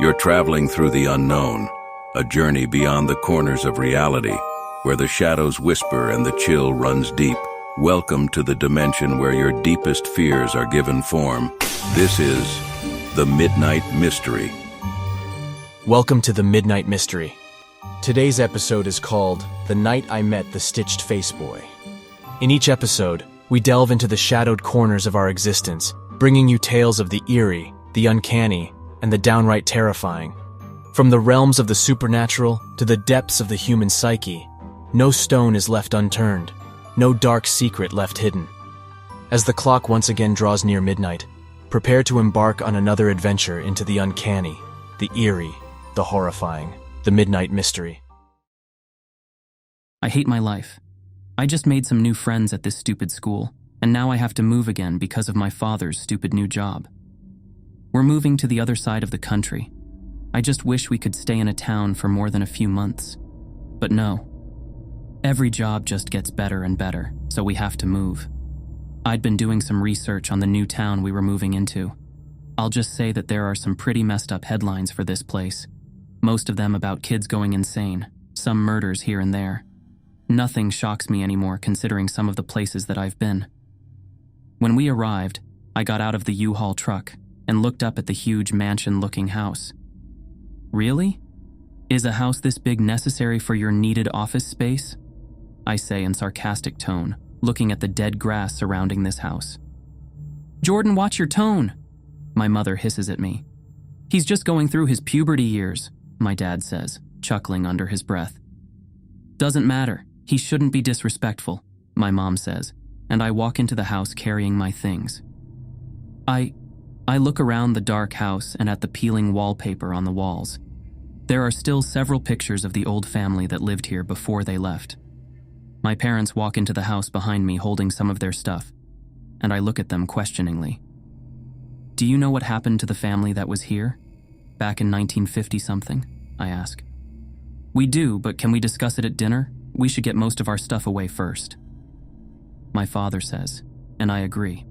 You're traveling through the unknown, a journey beyond the corners of reality, where the shadows whisper and the chill runs deep. Welcome to the dimension where your deepest fears are given form. This is the Midnight Mystery. Welcome to the Midnight Mystery. Today's episode is called The Night I Met the Stitched Face Boy. In each episode, we delve into the shadowed corners of our existence, bringing you tales of the eerie, the uncanny, and the downright terrifying. From the realms of the supernatural to the depths of the human psyche, no stone is left unturned, no dark secret left hidden. As the clock once again draws near midnight, prepare to embark on another adventure into the uncanny, the eerie, the horrifying, the Midnight Mystery. I hate my life. I just made some new friends at this stupid school, and now I have to move again because of my father's stupid new job. We're moving to the other side of the country. I just wish we could stay in a town for more than a few months. But no. Every job just gets better and better, so we have to move. I'd been doing some research on the new town we were moving into. I'll just say that there are some pretty messed up headlines for this place. Most of them about kids going insane, some murders here and there. Nothing shocks me anymore considering some of the places that I've been. When we arrived, I got out of the U-Haul truck and looked up at the huge mansion-looking house. Really? Is a house this big necessary for your needed office space? I say in sarcastic tone, looking at the dead grass surrounding this house. Jordan, watch your tone, my mother hisses at me. He's just going through his puberty years, my dad says, chuckling under his breath. Doesn't matter, he shouldn't be disrespectful, my mom says, and I walk into the house carrying my things. I look around the dark house and at the peeling wallpaper on the walls. There are still several pictures of the old family that lived here before they left. My parents walk into the house behind me holding some of their stuff, and I look at them questioningly. Do you know what happened to the family that was here? Back in 1950-something, I ask. We do, but can we discuss it at dinner? We should get most of our stuff away first. My father says, and I agree.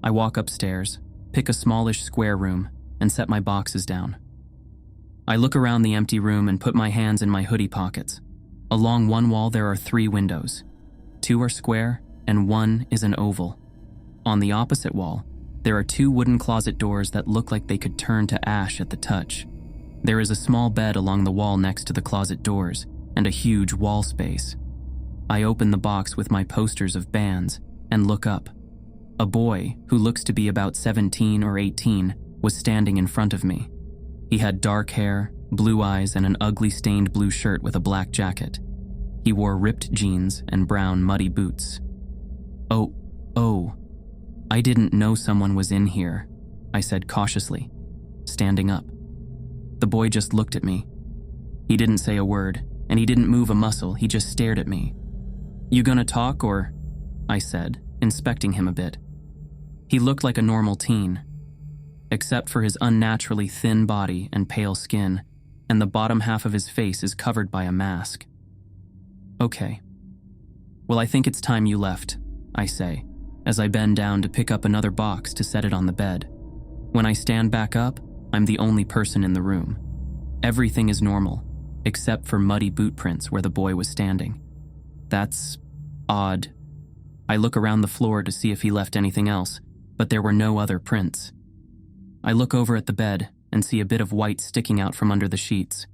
I walk upstairs, pick a smallish square room, and set my boxes down. I look around the empty room and put my hands in my hoodie pockets. Along one wall there are 3 windows. 2 are square, and 1 is an oval. On the opposite wall, there are 2 wooden closet doors that look like they could turn to ash at the touch. There is a small bed along the wall next to the closet doors, and a huge wall space. I open the box with my posters of bands and look up. A boy, who looks to be about 17 or 18, was standing in front of me. He had dark hair, blue eyes, and an ugly stained blue shirt with a black jacket. He wore ripped jeans and brown muddy boots. Oh, I didn't know someone was in here, I said cautiously, standing up. The boy just looked at me. He didn't say a word, and he didn't move a muscle, he just stared at me. You gonna talk or? I said, inspecting him a bit. He looked like a normal teen, except for his unnaturally thin body and pale skin, and the bottom half of his face is covered by a mask. Okay. Well, I think it's time you left, I say, as I bend down to pick up another box to set it on the bed. When I stand back up, I'm the only person in the room. Everything is normal, except for muddy boot prints where the boy was standing. That's odd. I look around the floor to see if he left anything else, but there were no other prints. I look over at the bed and see a bit of white sticking out from under the sheets.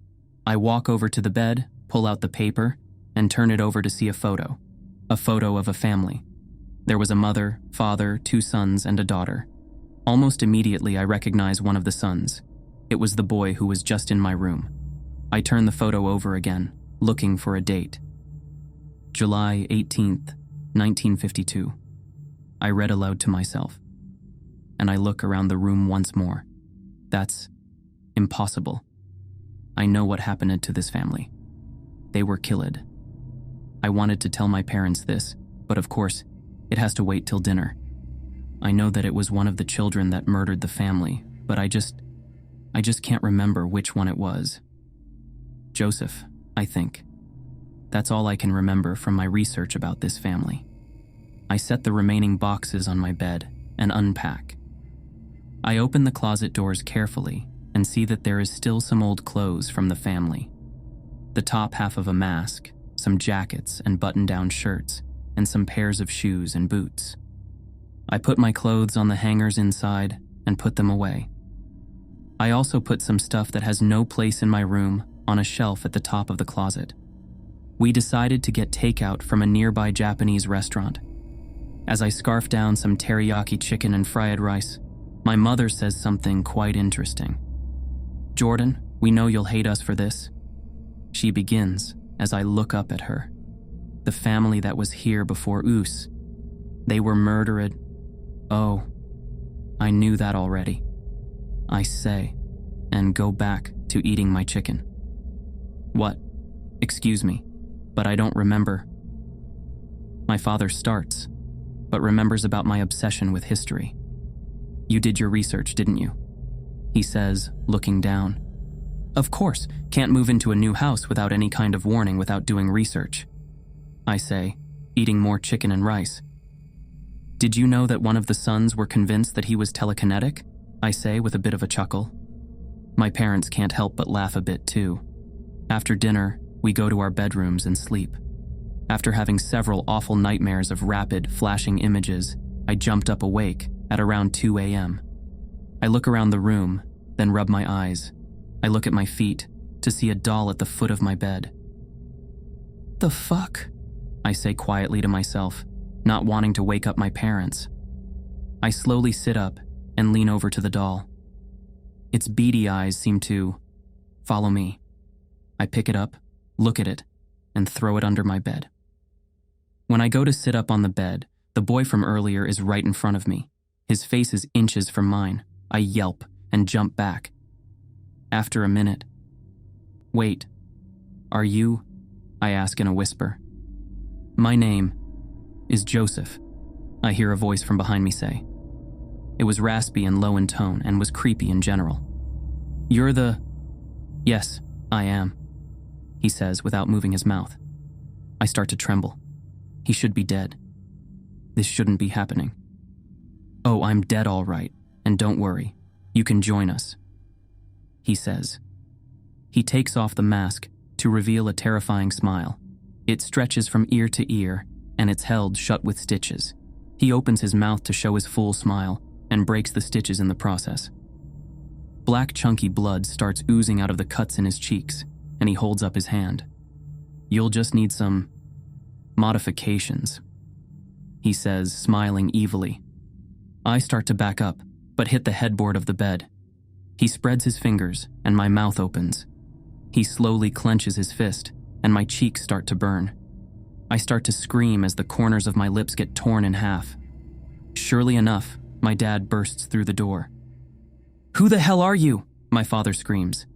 I walk over to the bed, pull out the paper, and turn it over to see a photo of a family. There was a mother, father, 2 sons, and a daughter. Almost immediately, I recognize one of the sons. It was the boy who was just in my room. I turn the photo over again, looking for a date. July 18th, 1952. I read aloud to myself, and I look around the room once more. That's impossible. I know what happened to this family. They were killed. I wanted to tell my parents this, but of course, it has to wait till dinner. I know that it was one of the children that murdered the family, but I just can't remember which one it was. Joseph, I think. That's all I can remember from my research about this family. I set the remaining boxes on my bed and unpack. I open the closet doors carefully and see that there is still some old clothes from the family. The top half of a mask, some jackets and button-down shirts, and some pairs of shoes and boots. I put my clothes on the hangers inside and put them away. I also put some stuff that has no place in my room on a shelf at the top of the closet. We decided to get takeout from a nearby Japanese restaurant. As I scarf down some teriyaki chicken and fried rice, my mother says something quite interesting. "Jordan, we know you'll hate us for this." She begins as I look up at her. "The family that was here before us, they were murdered." "Oh, I knew that already," I say, and go back to eating my chicken. "What? Excuse me, but I don't remember." My father starts, but remembers about my obsession with history. "You did your research, didn't you?" he says, looking down. "Of course, can't move into a new house without any kind of warning without doing research," I say, eating more chicken and rice. "Did you know that one of the sons were convinced that he was telekinetic?" I say with a bit of a chuckle. My parents can't help but laugh a bit too. After dinner, we go to our bedrooms and sleep. After having several awful nightmares of rapid, flashing images, I jumped up awake at around 2 a.m. I look around the room, then rub my eyes. I look at my feet to see a doll at the foot of my bed. "The fuck?" I say quietly to myself, not wanting to wake up my parents. I slowly sit up and lean over to the doll. Its beady eyes seem to follow me. I pick it up, look at it, and throw it under my bed. When I go to sit up on the bed, the boy from earlier is right in front of me. His face is inches from mine. I yelp and jump back. After a minute, "Wait, are you?" I ask in a whisper. "My name is Joseph," I hear a voice from behind me say. It was raspy and low in tone and was creepy in general. "You're the—" "Yes, I am," he says without moving his mouth. I start to tremble. He should be dead. This shouldn't be happening. "Oh, I'm dead all right, and don't worry. You can join us," he says. He takes off the mask to reveal a terrifying smile. It stretches from ear to ear, and it's held shut with stitches. He opens his mouth to show his full smile and breaks the stitches in the process. Black chunky blood starts oozing out of the cuts in his cheeks, and he holds up his hand. "You'll just need some modifications," he says, smiling evilly. I start to back up, but hit the headboard of the bed. He spreads his fingers, and my mouth opens. He slowly clenches his fist, and my cheeks start to burn. I start to scream as the corners of my lips get torn in half. Surely enough, my dad bursts through the door. "Who the hell are you?" my father screams.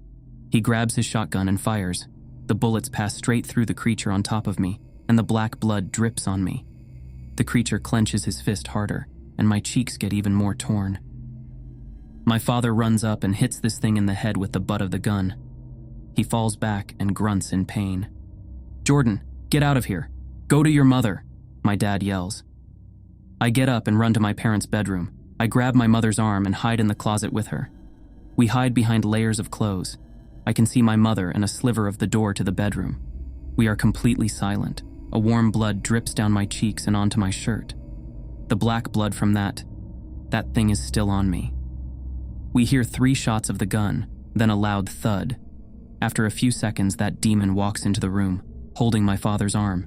He grabs his shotgun and fires. The bullets pass straight through the creature on top of me, and the black blood drips on me. The creature clenches his fist harder, and my cheeks get even more torn. My father runs up and hits this thing in the head with the butt of the gun. He falls back and grunts in pain. "Jordan, get out of here. Go to your mother," my dad yells. I get up and run to my parents' bedroom. I grab my mother's arm and hide in the closet with her. We hide behind layers of clothes. I can see my mother and a sliver of the door to the bedroom. We are completely silent. A warm blood drips down my cheeks and onto my shirt. The black blood from that thing is still on me. We hear 3 shots of the gun, then a loud thud. After a few seconds, that demon walks into the room, holding my father's arm.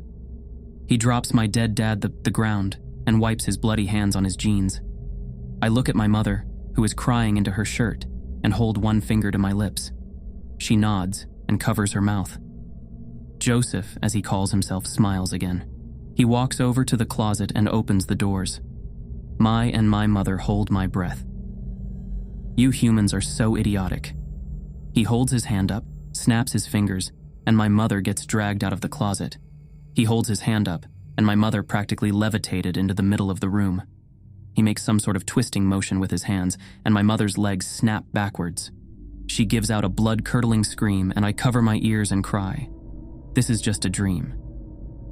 He drops my dead dad the ground and wipes his bloody hands on his jeans. I look at my mother, who is crying into her shirt, and hold one finger to my lips. She nods and covers her mouth. Joseph, as he calls himself, smiles again. He walks over to the closet and opens the doors. My mother hold my breath. "You humans are so idiotic." He holds his hand up, snaps his fingers, and my mother gets dragged out of the closet. He holds his hand up, and my mother practically levitated into the middle of the room. He makes some sort of twisting motion with his hands, and my mother's legs snap backwards. She gives out a blood-curdling scream, and I cover my ears and cry. This is just a dream.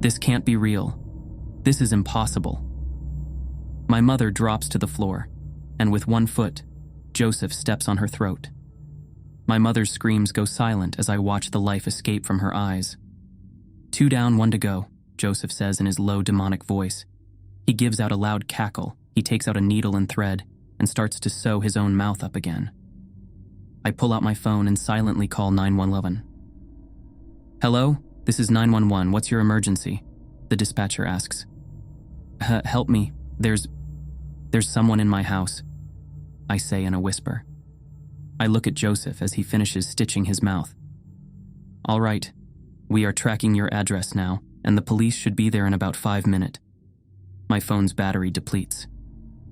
This can't be real. This is impossible. My mother drops to the floor, and with one foot, Joseph steps on her throat. My mother's screams go silent as I watch the life escape from her eyes. 2 down, 1 to go, Joseph says in his low demonic voice. He gives out a loud cackle. He takes out a needle and thread and starts to sew his own mouth up again. I pull out my phone and silently call 911. Hello? This is 911. What's your emergency? The dispatcher asks. Help me. There's someone in my house, I say in a whisper. I look at Joseph as he finishes stitching his mouth. All right. We are tracking your address now, and the police should be there in about 5 minutes. My phone's battery depletes.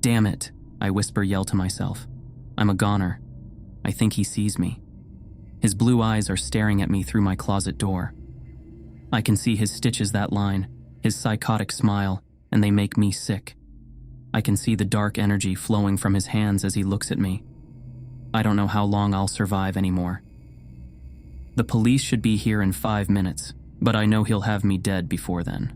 Damn it, I yell to myself. I'm a goner. I think he sees me. His blue eyes are staring at me through my closet door. I can see his stitches that line, his psychotic smile, and they make me sick. I can see the dark energy flowing from his hands as he looks at me. I don't know how long I'll survive anymore. The police should be here in 5 minutes, but I know he'll have me dead before then.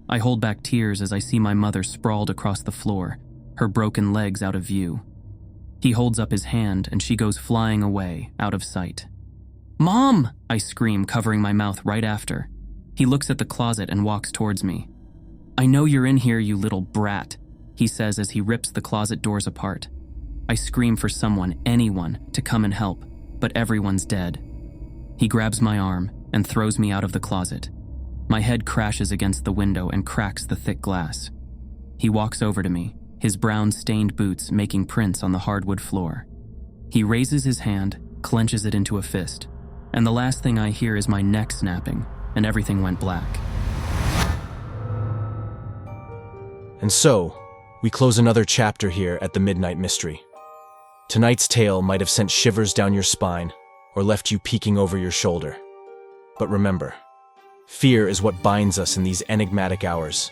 I hold back tears as I see my mother sprawled across the floor, her broken legs out of view. He holds up his hand and she goes flying away, out of sight. Mom! I scream, covering my mouth right after. He looks at the closet and walks towards me. I know you're in here, you little brat, he says as he rips the closet doors apart. I scream for someone, anyone, to come and help, but everyone's dead. He grabs my arm and throws me out of the closet. My head crashes against the window and cracks the thick glass. He walks over to me, his brown stained boots making prints on the hardwood floor. He raises his hand, clenches it into a fist, and the last thing I hear is my neck snapping, and everything went black. And so, we close another chapter here at the Midnight Mystery. Tonight's tale might have sent shivers down your spine or left you peeking over your shoulder. But remember, fear is what binds us in these enigmatic hours.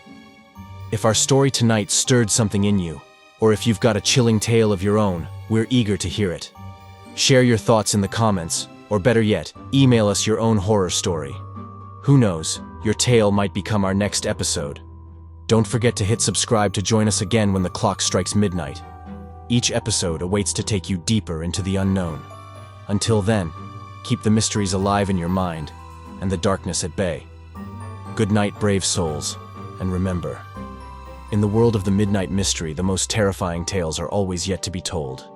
If our story tonight stirred something in you, or if you've got a chilling tale of your own, we're eager to hear it. Share your thoughts in the comments, or better yet, email us your own horror story. Who knows, your tale might become our next episode. Don't forget to hit subscribe to join us again when the clock strikes midnight. Each episode awaits to take you deeper into the unknown. Until then, keep the mysteries alive in your mind and the darkness at bay. Good night, brave souls, and remember, in the world of the Midnight Mystery, the most terrifying tales are always yet to be told.